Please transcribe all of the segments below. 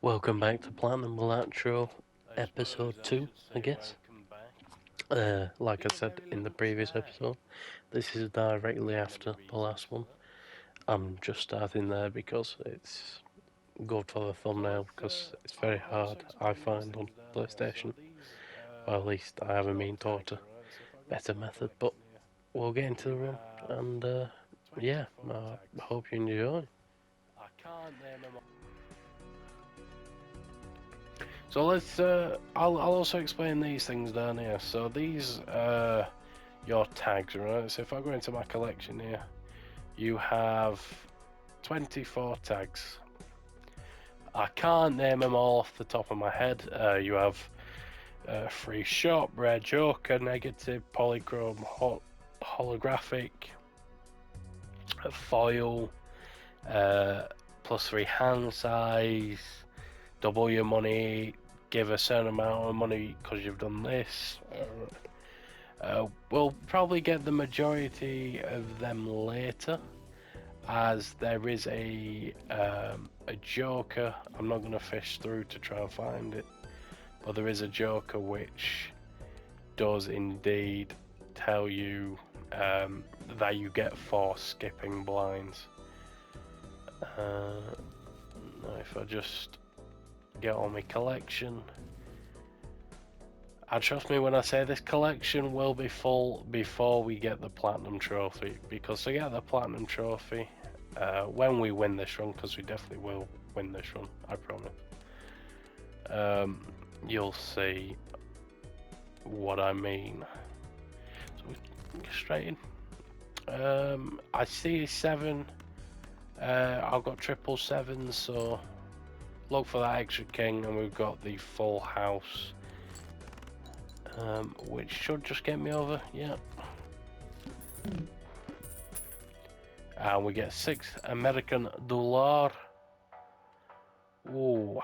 Welcome back to Platinum Balatro episode 2, I guess. Like I said in the previous episode, this is directly after the last one. I'm just starting there because it's good for the thumbnail because it's very hard, I find, on PlayStation. Or at least I haven't been taught a better method, but we'll get into the run and yeah, I hope you enjoy. So I'll also explain these things down here. So these your tags, right? So if I go into my collection here, you have 24 tags. I can't name them all off the top of my head. You have free shop, rare joker, negative, polychrome, holographic, foil, +3 hand size, double your money, give a certain amount of money because you've done this. We'll probably get the majority of them later, as there is a joker. I'm not going to fish through to try and find it, but there is a joker which does indeed tell you that you get for skipping blinds. Now if I just get on my collection, and trust me when I say this collection will be full before we get the platinum trophy, because to get the platinum trophy, when we win this run, because we definitely will win this run, I promise, you'll see what I mean. So we get straight in. I see 7. I've got 777, so look for that extra king, and we've got the full house, which should just get me over. Yeah. And we get 6 American dollar. Ooh.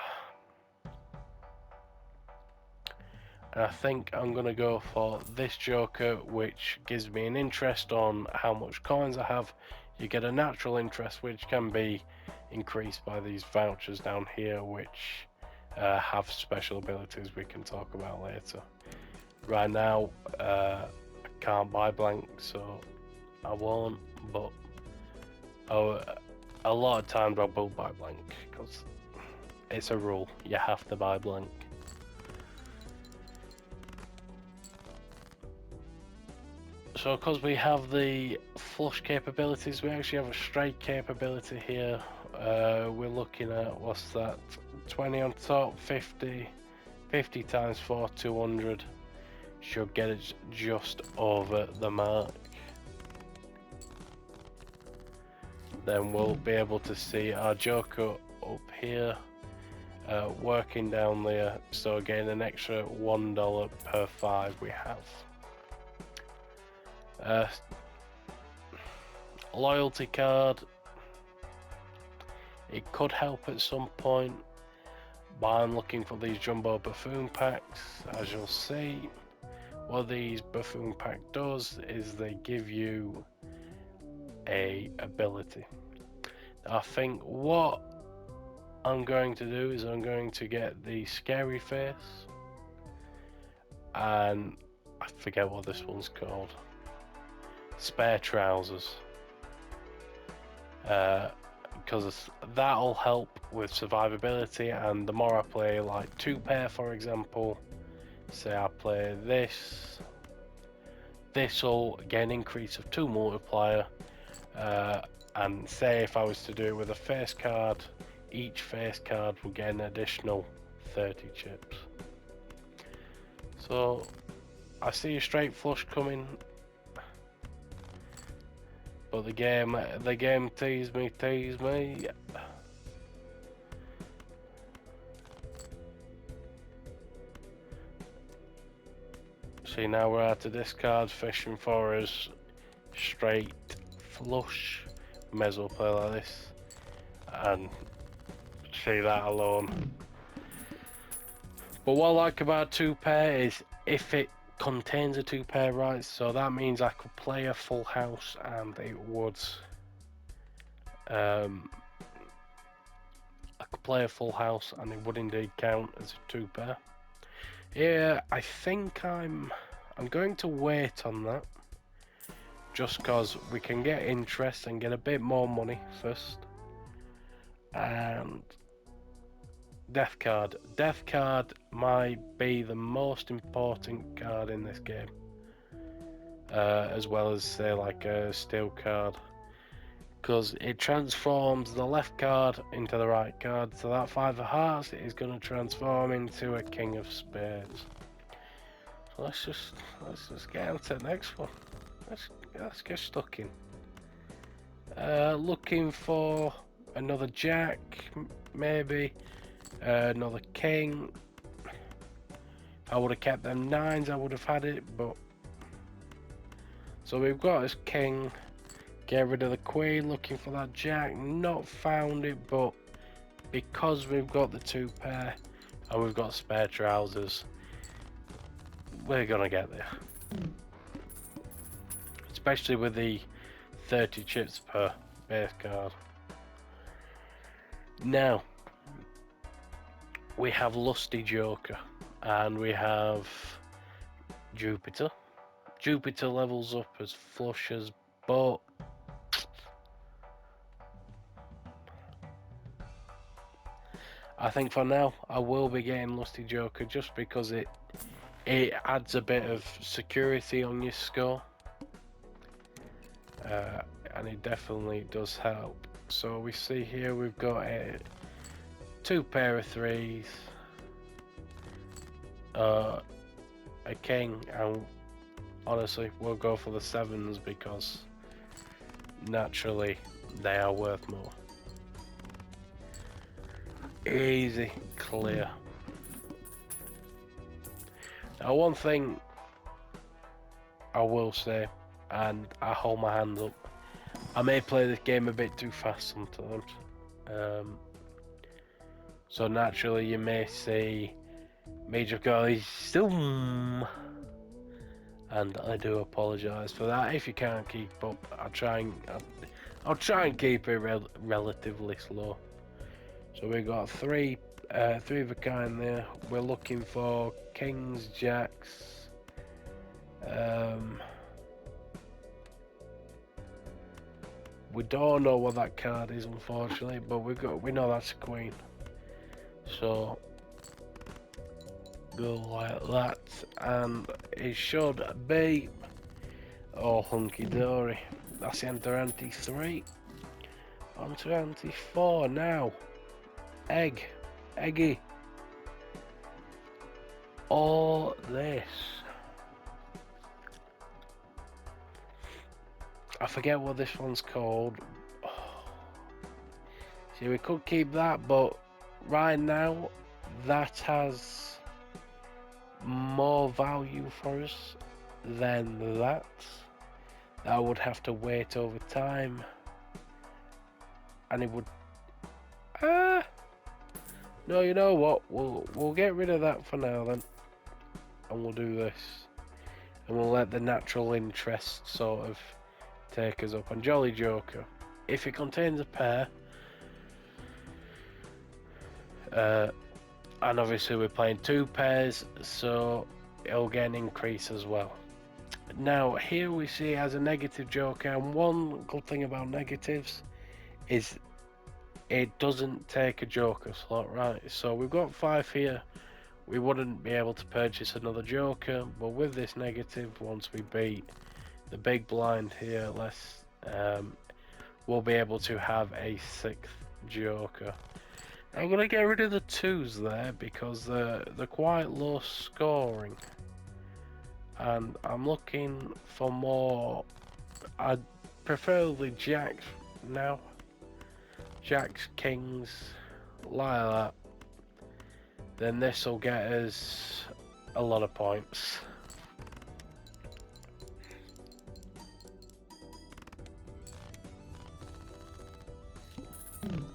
And I think I'm gonna go for this joker, which gives me an interest on how much coins I have. You get a natural interest, which can be increased by these vouchers down here, which have special abilities we can talk about later. Right now, I can't buy blank, so I won't, but a lot of times I will buy blank, because it's a rule, you have to buy blank. So because we have the flush capabilities, we actually have a straight capability here. We're looking at, what's that, 20 on top, 50 times 4, 200. Should get it just over the mark. Then we'll be able to see our joker up here, working down there, so getting an extra $1 per 5 we have. Loyalty card, it could help at some point, but I'm looking for these jumbo buffoon packs. As you'll see, what these buffoon pack does is they give you a ability. I think what I'm going to do is I'm going to get the scary face, and I forget what this one's called, spare trousers, because that'll help with survivability. And the more I play, like 2 pair for example, say I play this will get an increase of 2 multiplier, and say if I was to do it with a face card, each face card will get an additional 30 chips. So I see a straight flush coming, but the game teased me. See, now we're out to discard, fishing for us straight flush. May as well play like this, and see that alone. But what I like about 2 pair is if it contains a 2 pair, right, so that means I could play a full house and it would could play a full house and it would indeed count as a 2 pair. Yeah, I think I'm going to wait on that, just cause we can get interest and get a bit more money first. And Death card might be the most important card in this game, as well as say like a steel card, because it transforms the left card into the right card. So that 5 of hearts is going to transform into a king of spades. So let's just get on to the next one. Let's get stuck in. Looking for another jack, maybe another king. I would have kept them 9s, I would have had it, but so we've got this king. Get rid of the queen, looking for that jack, not found it, but because we've got the 2 pair and we've got spare trousers, we're gonna get there. Especially with the 30 chips per base card. Now, we have Lusty Joker and we have Jupiter. Jupiter levels up as flushes, but I think for now I will be getting Lusty Joker just because it adds a bit of security on your score, and it definitely does help. So we see here we've got a 2 pair of 3s, a king, and honestly we'll go for the 7s because naturally they are worth more. Easy, clear. Now one thing I will say, and I hold my hand up, I may play this game a bit too fast sometimes. So naturally you may see me just go zoom, and I do apologise for that. If you can't keep up, I'll try and keep it relatively slow. So we've got three of a kind there. We're looking for kings, jacks. We don't know what that card is, unfortunately, but we know that's a queen. So go like that, and it should be all hunky dory. That's enter ante 3. On to ante 4 now. Eggy. All this. I forget what this one's called. See, we could keep that, but right now that has more value for us than that. I would have to wait over time, and it would. No, you know what? We'll get rid of that for now then, and we'll do this, and we'll let the natural interest sort of take us up. And Jolly Joker, if it contains a pair, and obviously we're playing 2 pairs, so it'll get an increase as well. Now here we see it as a negative joker, and one good thing about negatives is it doesn't take a joker slot, right? So we've got 5 here. We wouldn't be able to purchase another joker, but with this negative, once we beat the big blind here, we'll be able to have a 6th joker. I'm gonna get rid of the 2s there because they're quite low scoring, and I'm looking for more. I'd preferably jacks now. Jacks, kings, like that. Then this will get us a lot of points.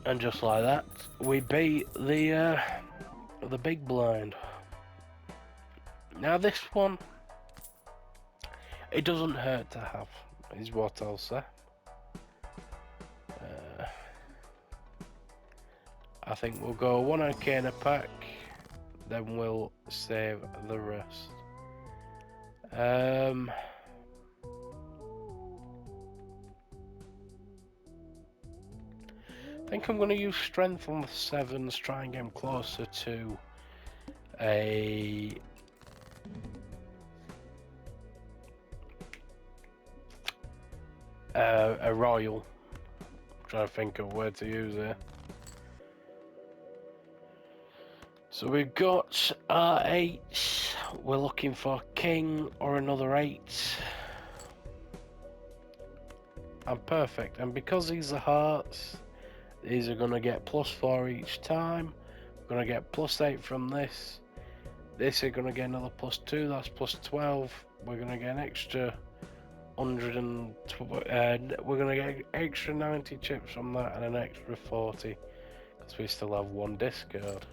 And just like that, we beat the big blind. Now this one, it doesn't hurt to have, is what I'll say. I think we'll go 1 Arcana pack, then we'll save the rest. I think I'm going to use Strength on the 7s, try and get him closer to a Royal. I'm trying to think of where to use it. So we've got our 8s, we're looking for King or another 8. And perfect, and because these are hearts, these are going to get +4 each time. We're going to get +8 from this. This is going to get another +2, that's +12. We're going to get an extra 100 we're going to get extra 90 chips from that and an extra 40, because we still have 1 discard.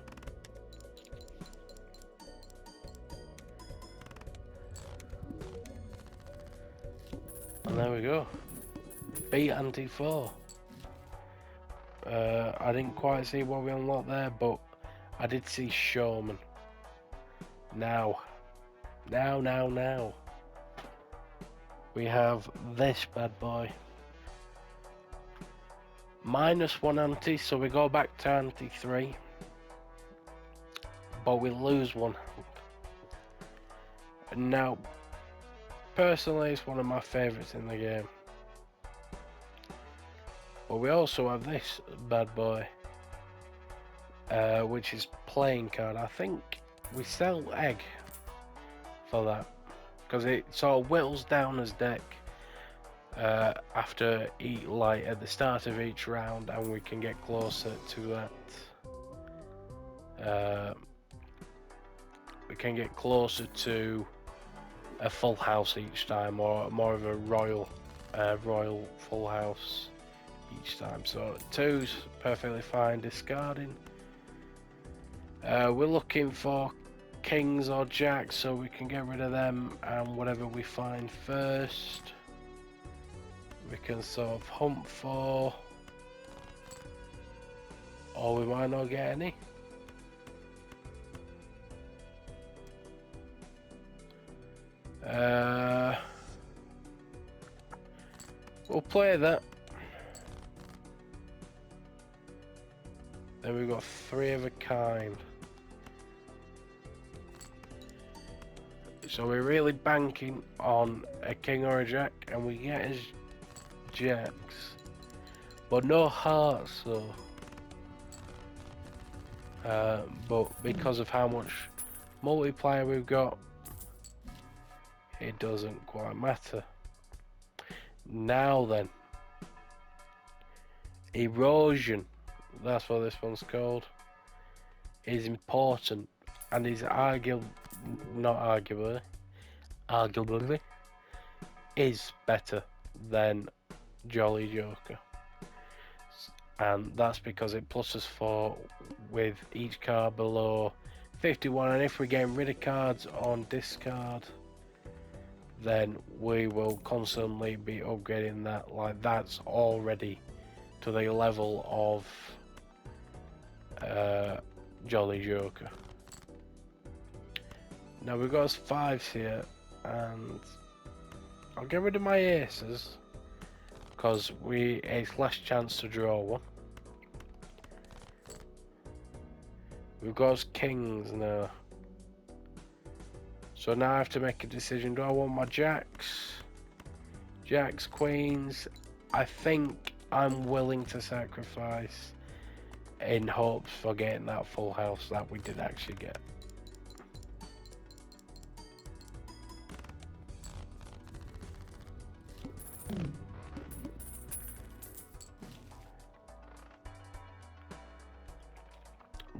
And there we go. Beat anti-4. I didn't quite see what we unlocked there, but I did see Showman. Now. We have this bad boy. -1 anti, so we go back to anti-3. But we lose 1. And now, personally, it's one of my favourites in the game. But we also have this bad boy, which is playing card. I think we sell egg for that, because it sort of whittles down his deck after like at the start of each round, and we can get closer to that. We can get closer to a full house each time, or more of a royal full house each time. So 2's perfectly fine discarding. We're looking for kings or jacks, so we can get rid of them, and whatever we find first we can sort of hunt for, or we might not get any. We'll play that. Then we've got 3 of a kind. So we're really banking on a king or a jack, and we get his jacks. But no hearts though. But because of how much multiplier we've got, it doesn't quite matter. Now then, erosion, that's what this one's called, is important, and is arguably is better than Jolly Joker. And that's because it pluses 4 with each card below 51, and if we're getting rid of cards on discard, then we will constantly be upgrading that. Like, that's already to the level of Jolly Joker. Now we've got 5s here, and I'll get rid of my aces because it's less chance to draw one. We've got kings now. So now I have to make a decision. Do I want my jacks? Jacks, queens. I think I'm willing to sacrifice in hopes for getting that full house that we did actually get.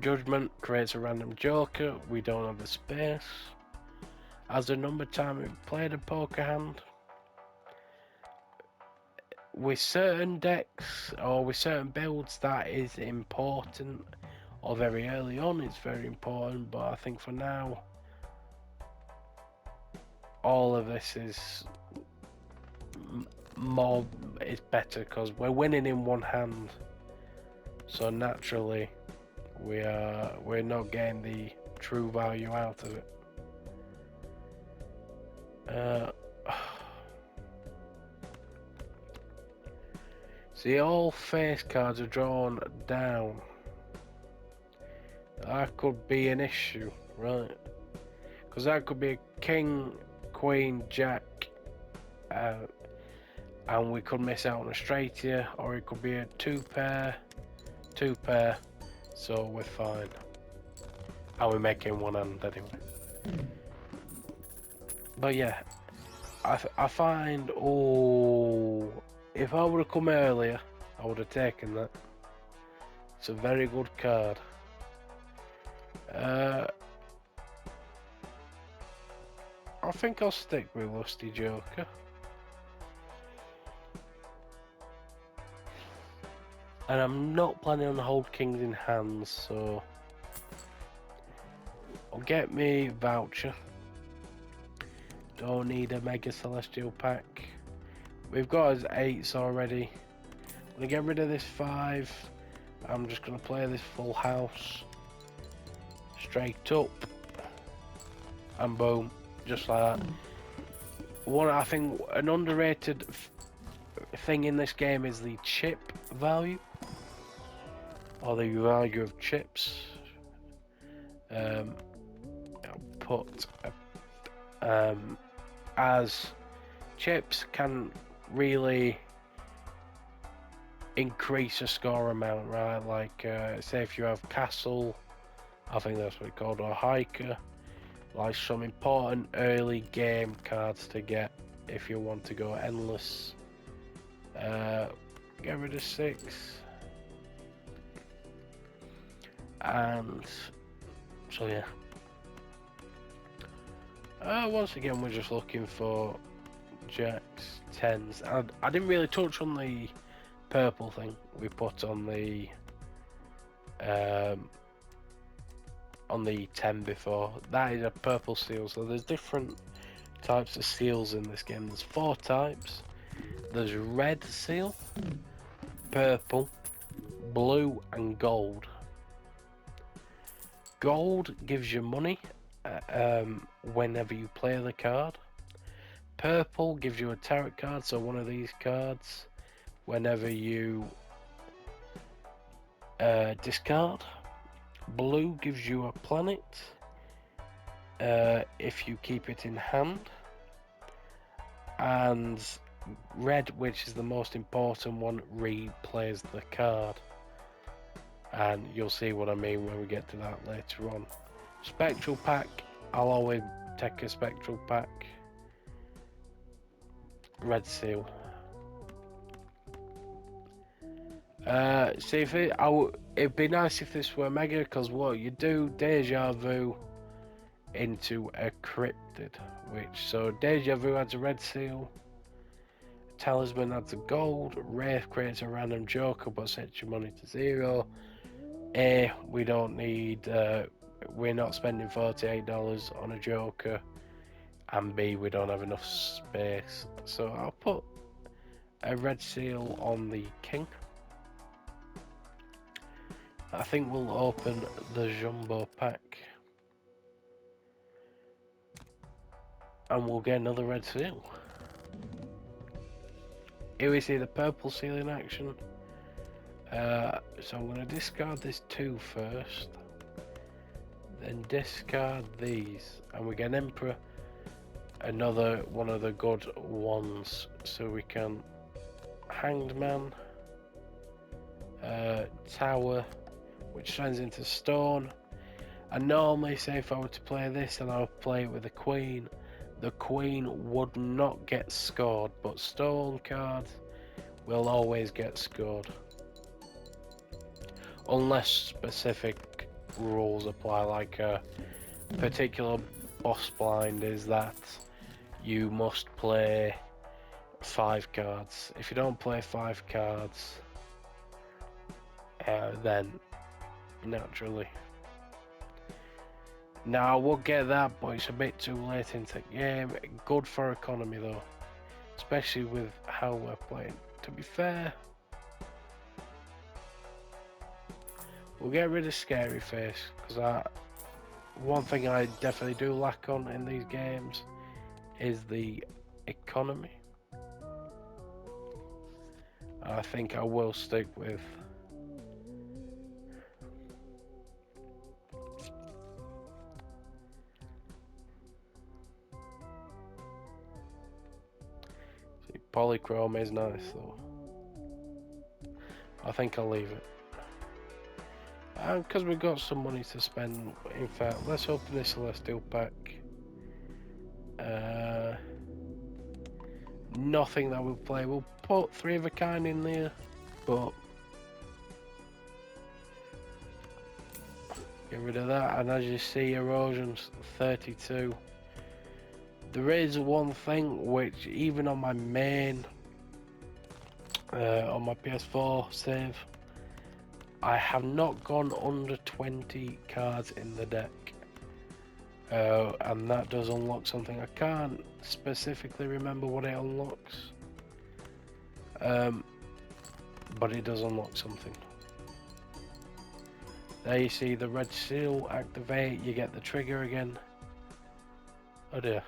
Judgment creates a random joker. We don't have the space. As the number of time we've played a poker hand. With certain decks or with certain builds, that is important, or very early on it's very important, but I think for now all of this is better because we're winning in one hand, so naturally we're not getting the true value out of it. See, all face cards are drawn down. That could be an issue, right? Because that could be a king, queen, jack, and we could miss out on a straight here, or it could be a two pair, so we're fine. And we're making one hand anyway. But yeah, I find, oh, if I would have come earlier, I would have taken that. It's a very good card. I think I'll stick with Lusty Joker. And I'm not planning on hold kings in hands, so I'll get me voucher. Don't need a Mega Celestial pack. We've got his 8s already. I'm gonna get rid of this 5. I'm just gonna play this full house. Straight up. And boom. Just like that. One, I think an underrated thing in this game is the chip value. Or the value of chips. I'll put as chips can really increase a score amount, right? Like say if you have castle, I think that's what it's called, or hiker, like some important early game cards to get if you want to go endless. Get rid of 6. And so yeah. Once again, we're just looking for jacks, 10s. I didn't really touch on the purple thing we put on the 10 before. That is a purple seal. So there's different types of seals in this game. There's 4 types. There's red seal, purple, blue, and gold. Gold gives you money whenever you play the card. Purple gives you a tarot card, so one of these cards whenever you discard. Blue gives you a planet if you keep it in hand. And red, which is the most important one, replays the card. And you'll see what I mean when we get to that later on. Spectral pack, I'll always take a spectral pack. Red seal. See if it'd be nice if this were mega, because what you do, deja vu into a cryptid, so deja vu adds a red seal, talisman adds a gold, wraith creates a random joker but sets your money to 0. We don't need, we're not spending $48 on a joker, and B, we don't have enough space, so I'll put a red seal on the king. I think we'll open the jumbo pack and we'll get another red seal. Here we see the purple seal in action. So I'm going to discard this 2 first, then discard these, and we get an emperor, another one of the good ones, so we can hanged man, tower, which turns into stone. And normally, say if I were to play this and I would play it with the queen would not get scored, but stone cards will always get scored unless specific rules apply, like a particular boss blind is that you must play 5 cards. If you don't play 5 cards, then naturally. Now I would get that, but it's a bit too late into the game. Good for economy though, especially with how we're playing. To be fair, We'll get rid of Scary Face, because one thing I definitely do lack on in these games is the economy. I think I will stick with polychrome is nice though. I think I'll leave it. Because we've got some money to spend. In fact, let's open this Celestial pack. Nothing that we'll play. We'll put 3 of a kind in there, but get rid of that. And as you see, erosion's 32. There is one thing which, even on my main, on my PS4 save, I have not gone under 20 cards in the deck. And that does unlock something. I can't specifically remember what it unlocks. But it does unlock something. There you see the red seal activate, you get the trigger again. Oh dear.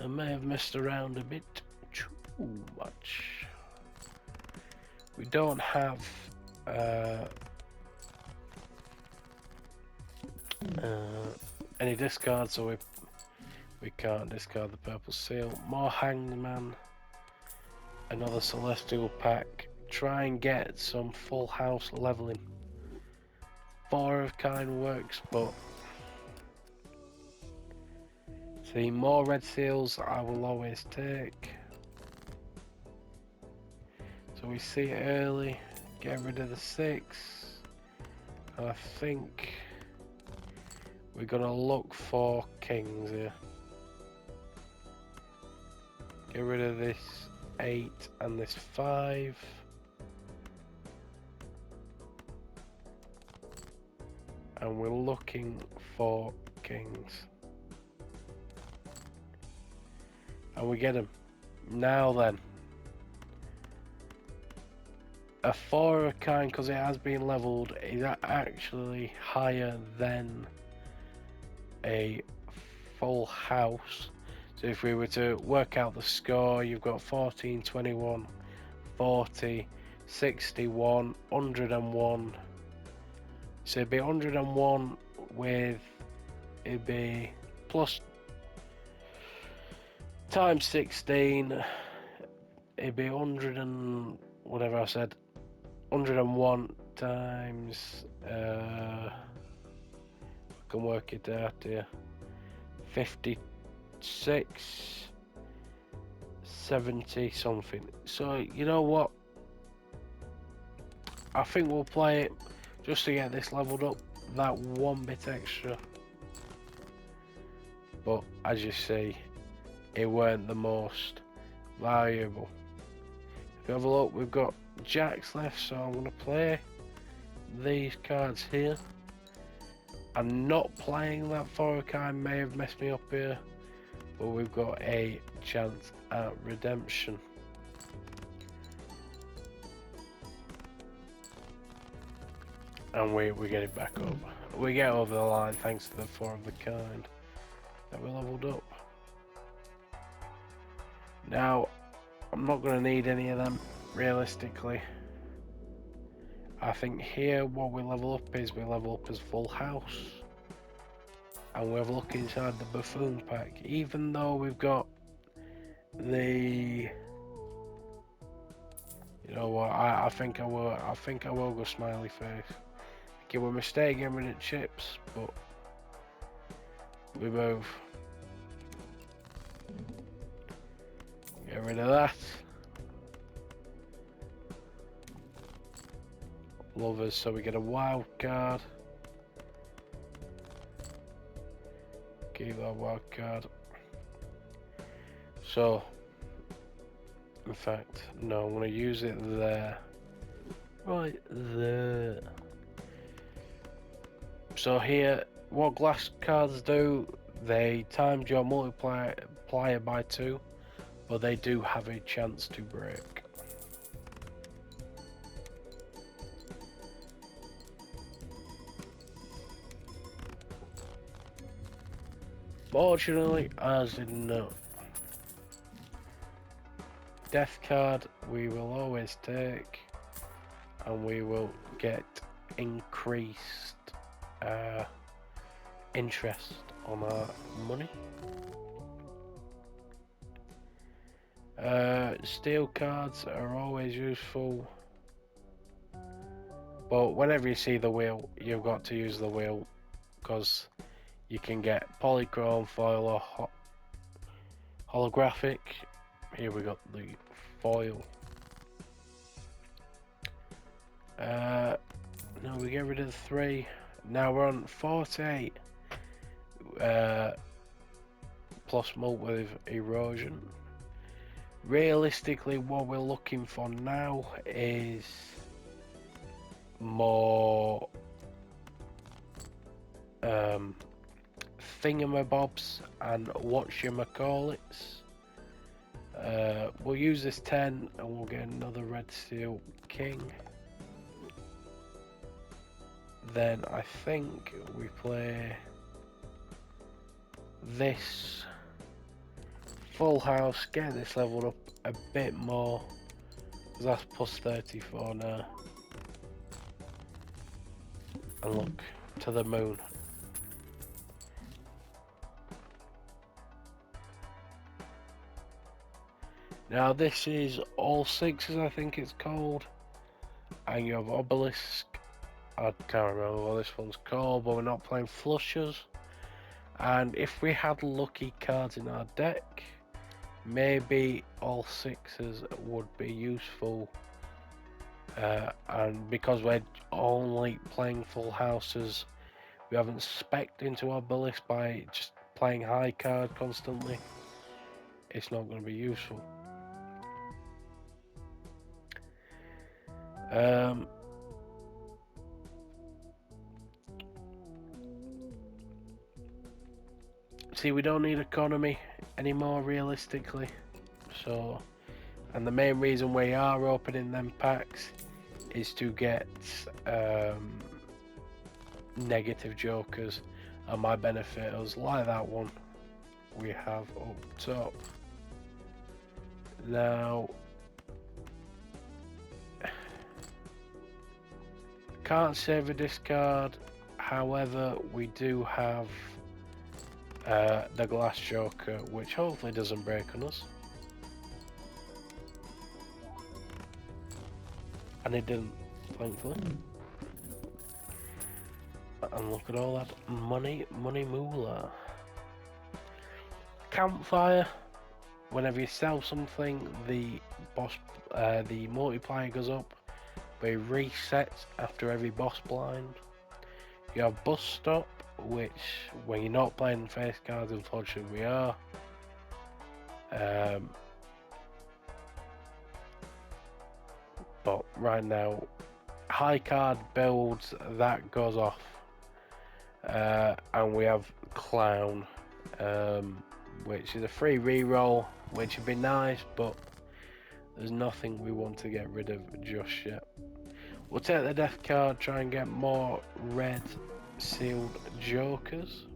I may have messed around a bit too much. We don't have any discards, so we can't discard the purple seal. More hangman, another celestial pack. Try and get some full house leveling. 4 of kind works, but see, more red seals I will always take. So we see it early, get rid of the 6. I think we're gonna look for kings here. Get rid of this 8 and this 5. And we're looking for kings. And we get them. Now then. A 4 of a kind, because it has been leveled, is actually higher than a full house. So if we were to work out the score, you've got 14, 21, 40, 61, 101. So it'd be 101 with, it'd be plus times 16, it'd be 100 and whatever I said, 101 times, I can work it out here, 56, 70 something. So you know what, I think we'll play it just to get this leveled up, that 1 bit extra. But as you see, it weren't the most valuable. If you have a look, we've got jacks left, so I'm going to play these cards here. And not playing that 4 of kind may have messed me up here, but we've got a chance at redemption. And we get it back over. We get over the line thanks to the 4 of the kind that we leveled up. Now, I'm not going to need any of them, realistically. I think here what we level up is, we level up as full house. And we have a look inside the buffoon pack. Even though we've got the... You know what, I think I will go smiley face. It was a mistake getting rid of chips, but we move. Get rid of that. Lovers, so we get a wild card. Keep that wild card. So, in fact, no, I'm going to use it there. Right there. So here, what glass cards do, they times your multiplier by 2, but they do have a chance to break. Unfortunately, as in death card, we will always take, and we will get increased interest on our money. Steel cards are always useful, but whenever you see the wheel, you've got to use the wheel, because you can get polychrome, foil, or holographic. Here we got the foil. No, we get rid of the 3. Now we're on 48. Plus mult with erosion. Realistically, what we're looking for now is more thingamabobs and whatchamacallits. We'll use this 10 and we'll get another red steel king. Then I think we play this full house, get this leveled up a bit more, because that's plus 34 now. And look, to the moon. Now this is all 6s, I think it's called, and you have obelisk. I can't remember what this one's called, but we're not playing flushers. And if we had lucky cards in our deck, maybe all 6s would be useful. And because we're only playing full houses, we haven't spec'd into obelisk by just playing high card constantly. It's not going to be useful. See, we don't need economy anymore realistically, so, and the main reason we are opening them packs is to get negative jokers and my benefit us, like that one we have up top. Now can't save a discard, however we do have the glass joker, which hopefully doesn't break on us. And it didn't, thankfully. And look at all that money moolah. Campfire. Whenever you sell something, the multiplier goes up, but it resets after every boss blind. You have bus stop, which when you're not playing face cards, unfortunately we are. But right now, high card builds, that goes off. And we have clown, which is a free reroll, which would be nice, but there's nothing we want to get rid of just yet. We'll take the death card, try and get more red sealed jokers.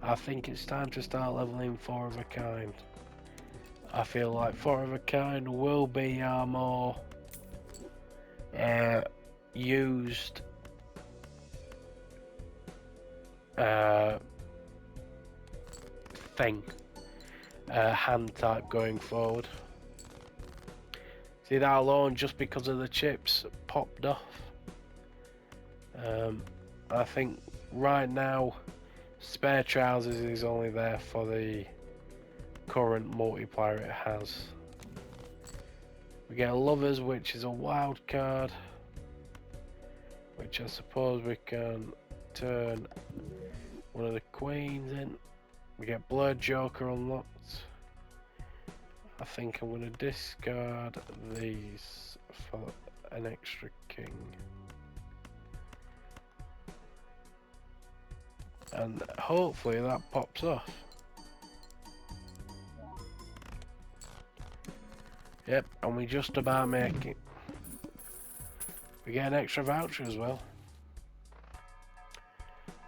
I think it's time to start leveling 4 of a kind. I feel like 4 of a kind will be our more used hand type going forward. See, that alone, just because of the chips, popped off. I think right now spare trousers is only there for the current multiplier it has. We get lovers, which is a wild card, which I suppose we can turn one of the queens in. We get blurred joker unlocked. I think I'm going to discard these for an extra king. And hopefully that pops off. Yep, and we just about make it. We get an extra voucher as well.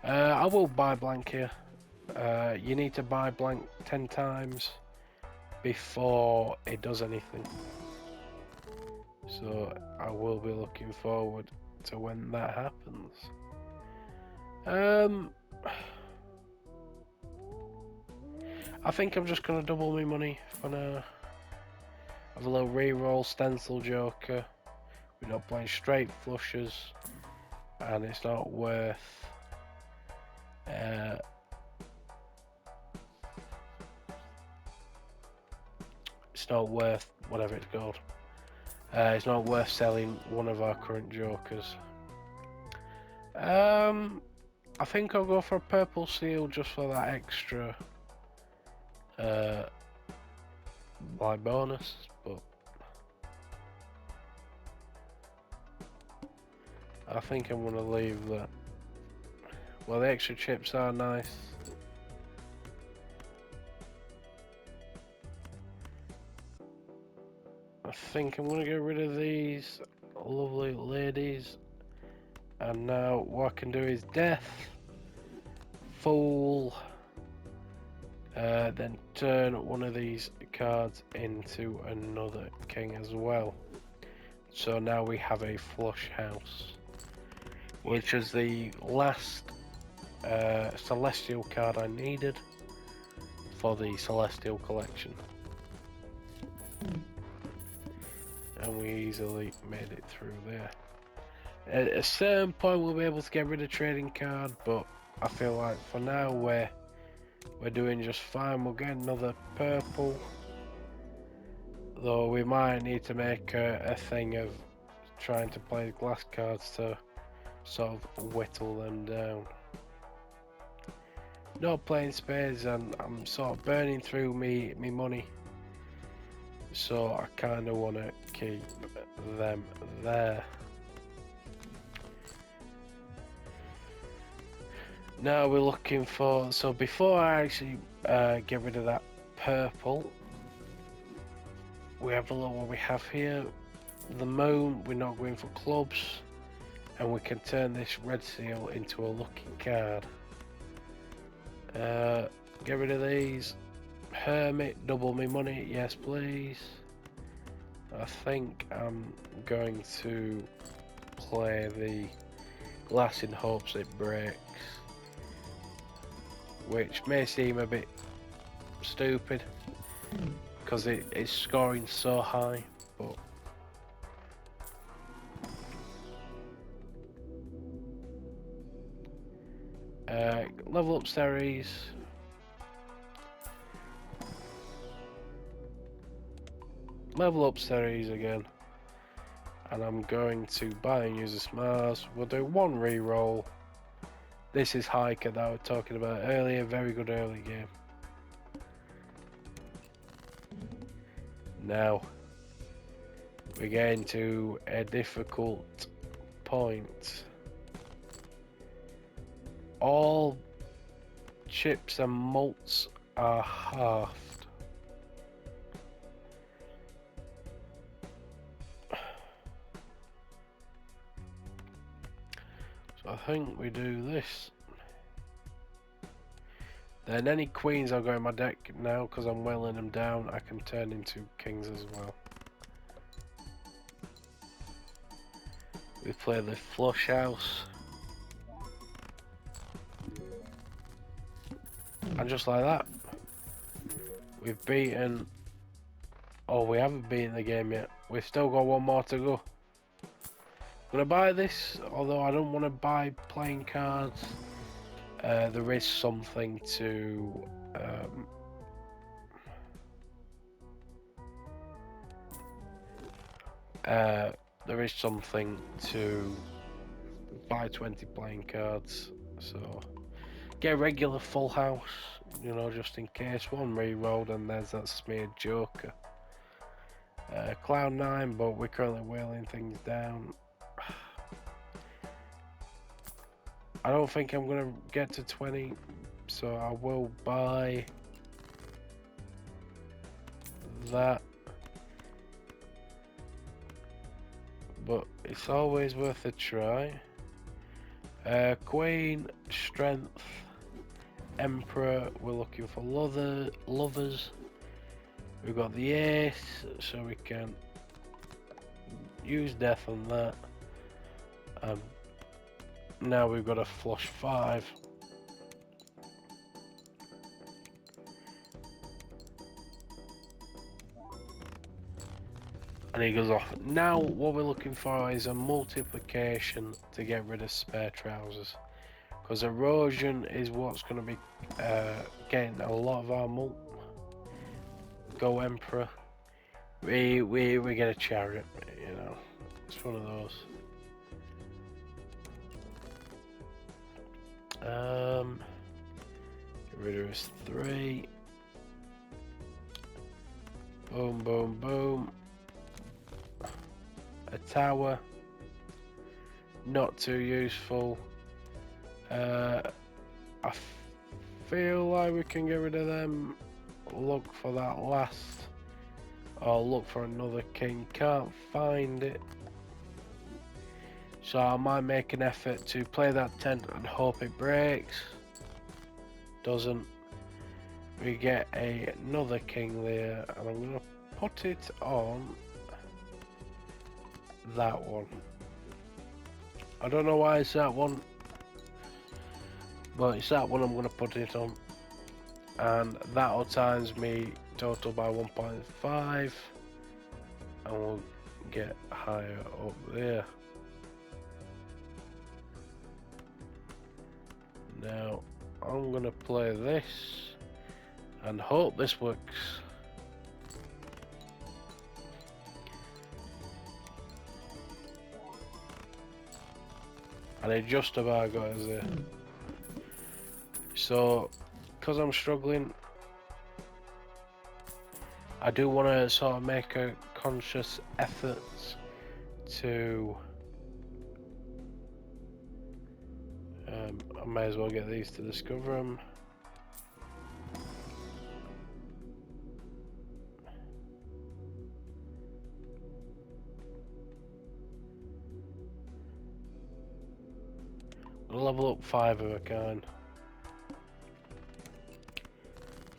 I will buy blank here. You need to buy blank 10 times before it does anything. So I will be looking forward to when that happens. I think I'm just gonna double my money for now. Have a little re-roll stencil joker. We're not playing straight flushes, and it's not worth. It's not worth whatever it's called. It's not worth selling one of our current jokers. I think I'll go for a purple seal just for that extra like bonus, but I think I'm gonna leave that. Well, the extra chips are nice. I think I'm gonna get rid of these lovely ladies, and now what I can do is death, fool, then turn one of these cards into another king as well. So now we have a flush house, which is the last celestial card I needed for the celestial collection. And we easily made it through there. At a certain point we'll be able to get rid of trading card, but I feel like for now we're doing just fine. We'll get another purple, though we might need to make a thing of trying to play glass cards to sort of whittle them down. Not playing spades, and I'm sort of burning through me money, so I kind of want to keep them there. Now we're looking for, so before I actually get rid of that purple, we have a look what we have here. The moon, we're not going for clubs, and we can turn this red seal into a lucky card. Get rid of these. Hermit, double me money, yes please. I think I'm going to play the glass in hopes it breaks, which may seem a bit stupid because it's scoring so high, but level up series. Level up series again, and I'm going to buy and use a smarts. We'll do one re-roll. This is Hiker that I was talking about earlier. Very good early game. Now we're getting to a difficult point. All chips and malts are halved. So I think we do this. Then any queens I'll go in my deck now because I'm welling them down. I can turn into kings as well. We play the flush house. And just like that, we've beaten... Oh, we haven't beaten the game yet. We've still got one more to go. I'm gonna buy this, although I don't want to buy playing cards. There is something to... there is something to buy 20 playing cards, so get a regular full house, you know, just in case. One re-rolled and there's that smeared joker. Cloud 9, but we're currently whaling things down. I don't think I'm gonna get to 20, so I will buy that. But it's always worth a try. Queen, strength, Emperor, we're looking for lovers. We've got the ace, so we can use death on that. Now we've got a flush 5. And he goes off. Now what we're looking for is a multiplication to get rid of spare trousers. Because erosion is what's going to be getting a lot of our mult. Go Emperor. We get a chariot, you know. It's one of those. Get rid of his 3. Boom, boom, boom. A tower. Not too useful. I feel like we can get rid of them. Look for that last. Or look for another king. Can't find it. So I might make an effort to play that tent and hope it breaks. Doesn't. We get another king there, and I'm going to put it on that one. I don't know why it's that one, but it's that one I'm going to put it on. And that'll times me total by 1.5, and we'll get higher up there. Now I'm going to play this and hope this works. And it just about got us there. So, because I'm struggling, I do want to sort of make a conscious effort to I may as well get these to discover them. I'll level up 5 of a kind.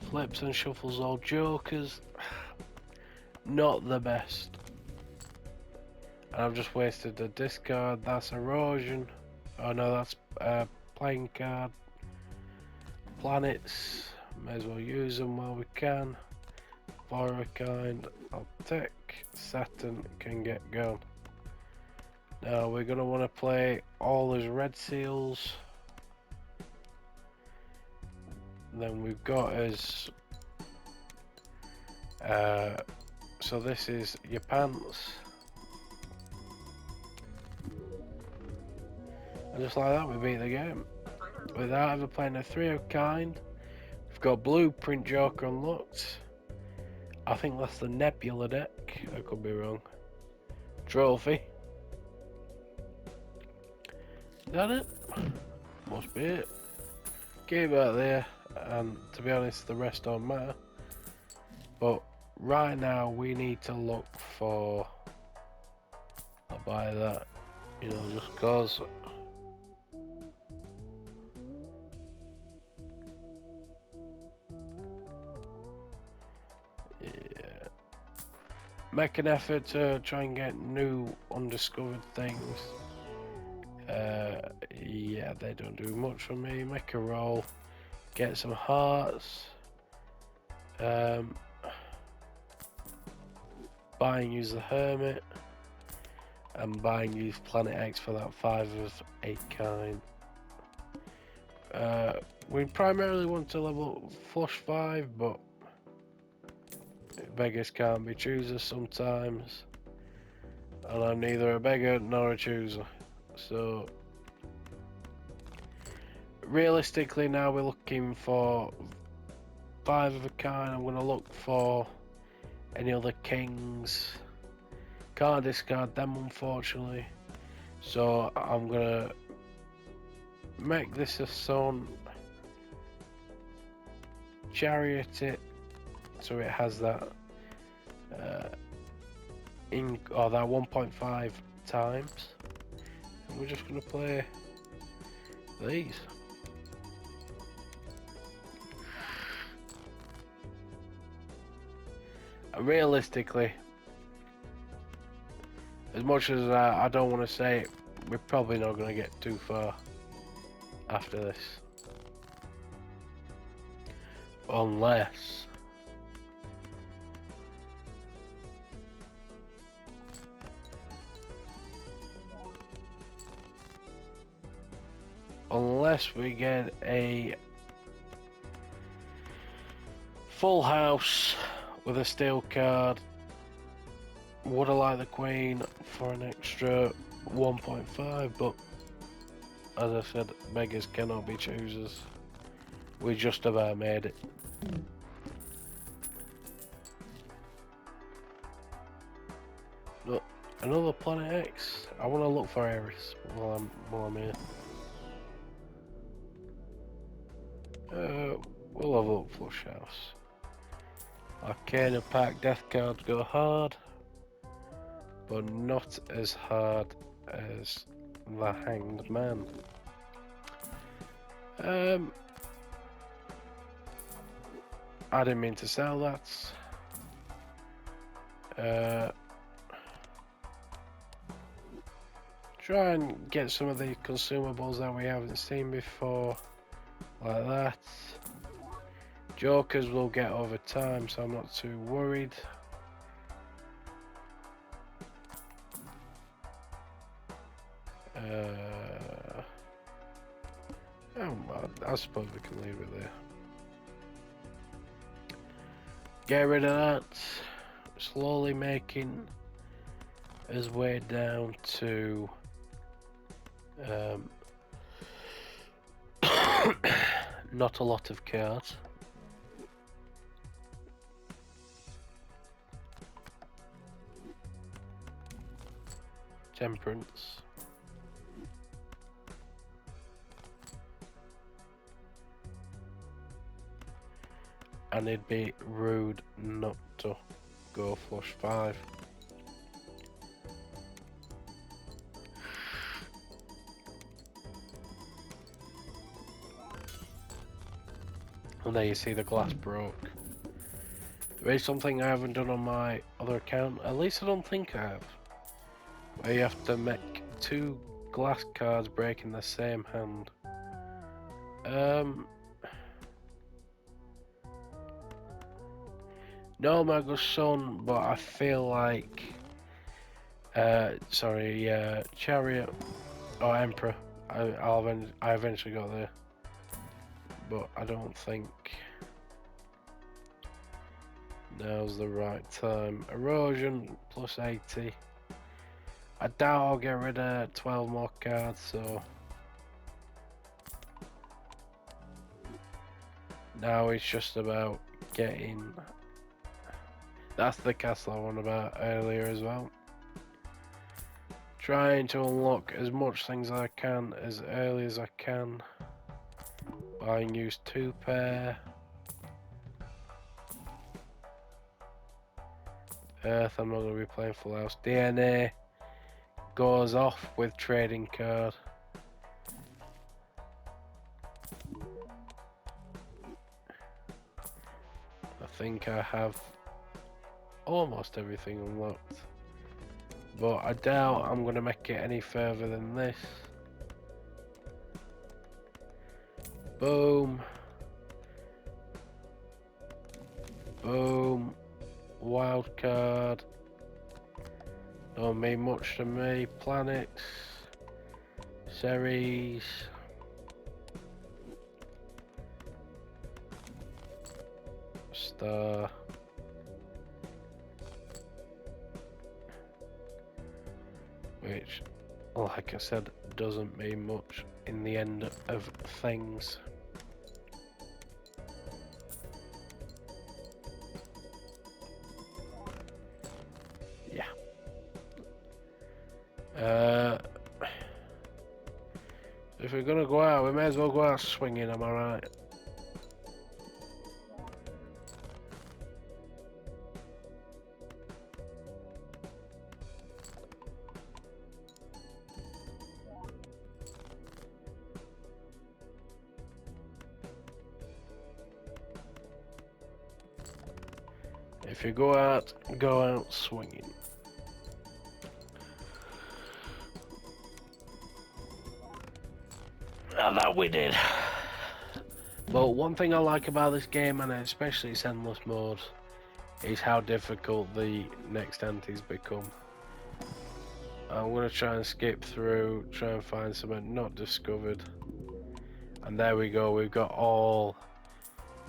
Flips and shuffles all jokers. Not the best. And I've just wasted the discard. That's erosion. Oh no, that's playing card. Planets. May as well use them while we can. For a kind. I'll take. Saturn can get going. Now we're going to want to play all his red seals. Then we've got his so this is your pants, and just like that we beat the game without ever playing a 3 of kind. We've got blueprint joker unlocked. I think that's the nebula deck, I could be wrong. Trophy. Is that it? Must be it. Keep that there, and to be honest the rest don't matter. But right now we need to look for, I'll buy that, you know, just cause. Yeah. Make an effort to try and get new undiscovered things. Yeah, they don't do much for me. Make a roll, get some hearts. Buy and use the hermit, and buy and use planet X for that 5 of 8 kind. We primarily want to level flush 5, but beggars can't be choosers sometimes, and I'm neither a beggar nor a chooser. So realistically now we're looking for 5 of a kind. I'm going to look for any other kings. Can't discard them unfortunately, so I'm going to make this a sun, chariot it so it has that that 1.5 times, and we're just going to play these. realistically, as much as I don't want to say it, we're probably not going to get too far after this. Unless... unless we get a full house with a steel card. Would I like the Queen for an extra 1.5, but as I said, beggars cannot be choosers. We just about made it. Look, another Planet X. I want to look for Eris while I'm here. We'll have a look flush house. Arcana Pack death cards go hard, but not as hard as the Hanged Man. I didn't mean to sell that. Try and get some of the consumables that we haven't seen before, like that. Jokers will get over time, so I'm not too worried. I suppose we can leave it there. Get rid of that. Slowly making his way down to not a lot of cards. Temperance. And it'd be rude not to go flush 5. And there you see the glass broke. There is something I haven't done on my other account, at least I don't think I have, where you have to make 2 glass cards break in the same hand. No, Magus Son, but I feel like Chariot or Emperor. I eventually got there, but I don't think now's the right time. Erosion plus 80. I doubt I'll get rid of 12 more cards, so now it's just about getting. That's the castle I won about earlier as well. Trying to unlock as much things as I can as early as I can. Buying used 2 pair. Earth, I'm not going to be playing full house. DNA goes off with trading card. I think I have almost everything unlocked, but I doubt I'm going to make it any further than this. Boom. Boom. Wild card. Don't mean much to me. Planets. Series. Star. Which, like I said, doesn't mean much in the end of things. Yeah. If we're gonna go out, we may as well go out swinging, am I right? If you go out swinging. And that we did. But one thing I like about this game, and especially its endless mode, is how difficult the next entities become. I'm going to try and skip through, try and find something not discovered. And there we go, we've got all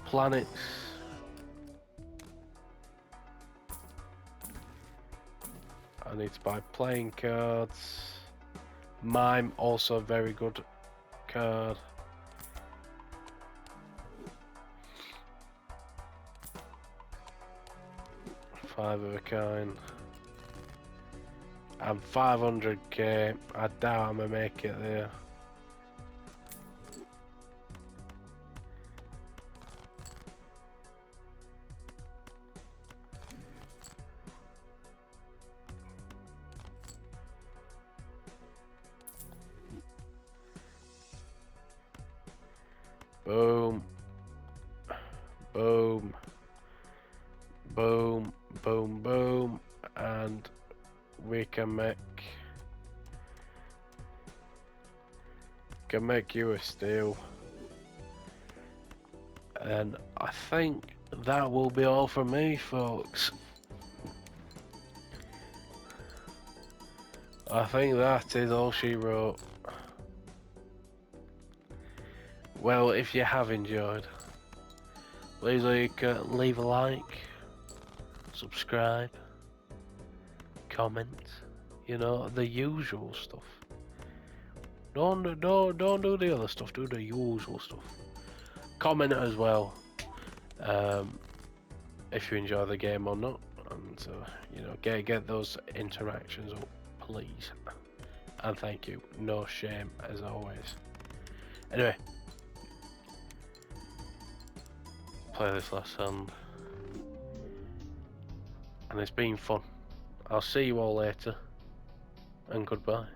planets. I need to buy playing cards. Mime, also a very good card. Five of a kind. I'm 500k. I doubt I'm gonna make it there. Boom. Boom. Boom. Boom. Boom. And we can make you a steal. And I think that will be all from me, folks. I think that is all she wrote. Well, if you have enjoyed, please leave a like, subscribe, comment, you know, the usual stuff. Don't do the other stuff, do the usual stuff. Comment as well, if you enjoy the game or not, and you know, get those interactions up, please. And thank you, no shame as always. Anyway, play this last hand, and it's been fun. I'll see you all later, and goodbye.